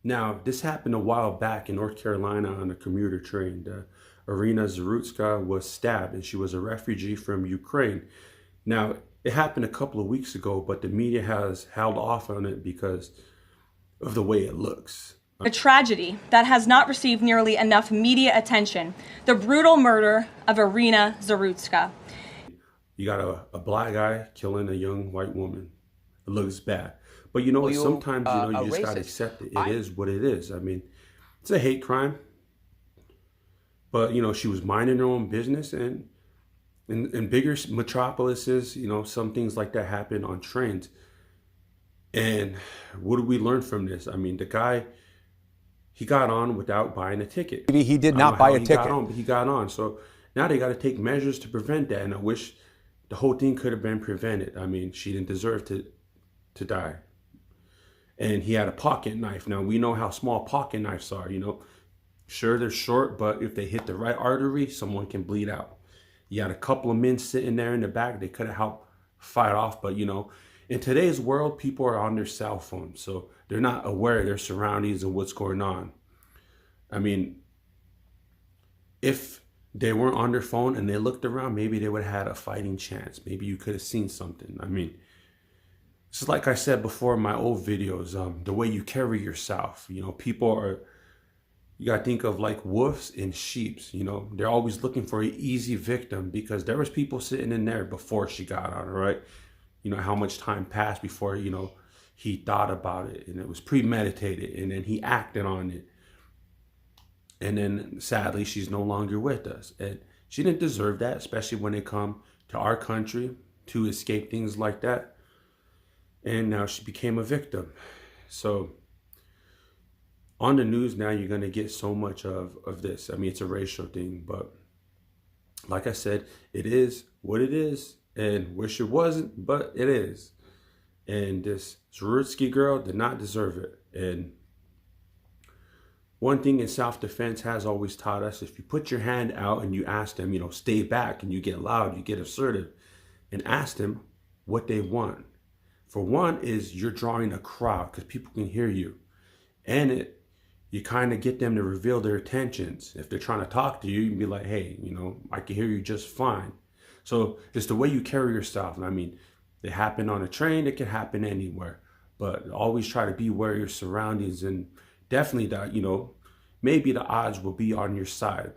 Now, this happened a while back in North Carolina on a commuter train. Iryna Zarutska was stabbed, and she was a refugee from Ukraine. Now, it happened a couple of weeks ago, but the media has held off on it because of the way it looks. A tragedy that has not received nearly enough media attention: the brutal murder of Iryna Zarutska. You got a black guy killing a young white woman. It looks bad. But you know what? You Sometimes, a you just got to racist. accept it. It is what it is. I mean, it's a hate crime. But, she was minding her own business. And in bigger metropolises, some things like that happen on trains. And what do we learn from this? I mean, the guy, he got on without buying a ticket. Maybe he did I don't not know buy how a he ticket. got on, but he got on. So now they got to take measures to prevent that. And I wish the whole thing could have been prevented. I mean, she didn't deserve to die. And he had a pocket knife. Now, we know how small pocket knives are, Sure, they're short, but if they hit the right artery, someone can bleed out. You had a couple of men sitting there in the back. They could have helped fight off. But, in today's world, people are on their cell phones. So they're not aware of their surroundings and what's going on. I mean, if they weren't on their phone and they looked around, maybe they would have had a fighting chance. Maybe you could have seen something. I mean, it's like I said before in my old videos, the way you carry yourself. People are, you got to think of like wolves and sheeps. They're always looking for an easy victim because there was people sitting in there before she got on, right? How much time passed before, he thought about it, and it was premeditated, and then he acted on it. And then sadly, she's no longer with us. And she didn't deserve that, especially when it come to our country to escape things like that. And now she became a victim. So on the news now, you're going to get so much of this. I mean, it's a racial thing, but like I said, it is what it is, and wish it wasn't, but it is. And this Zarutsky girl did not deserve it. And one thing in self-defense has always taught us, if you put your hand out and you ask them, stay back, and you get loud, you get assertive, and ask them what they want. For one is you're drawing a crowd because people can hear you. And you kind of get them to reveal their intentions. If they're trying to talk to you, you can be like, hey, I can hear you just fine. So it's the way you carry yourself. And I mean, it happened on a train, it can happen anywhere. But always try to be aware of your surroundings, and definitely that, maybe the odds will be on your side.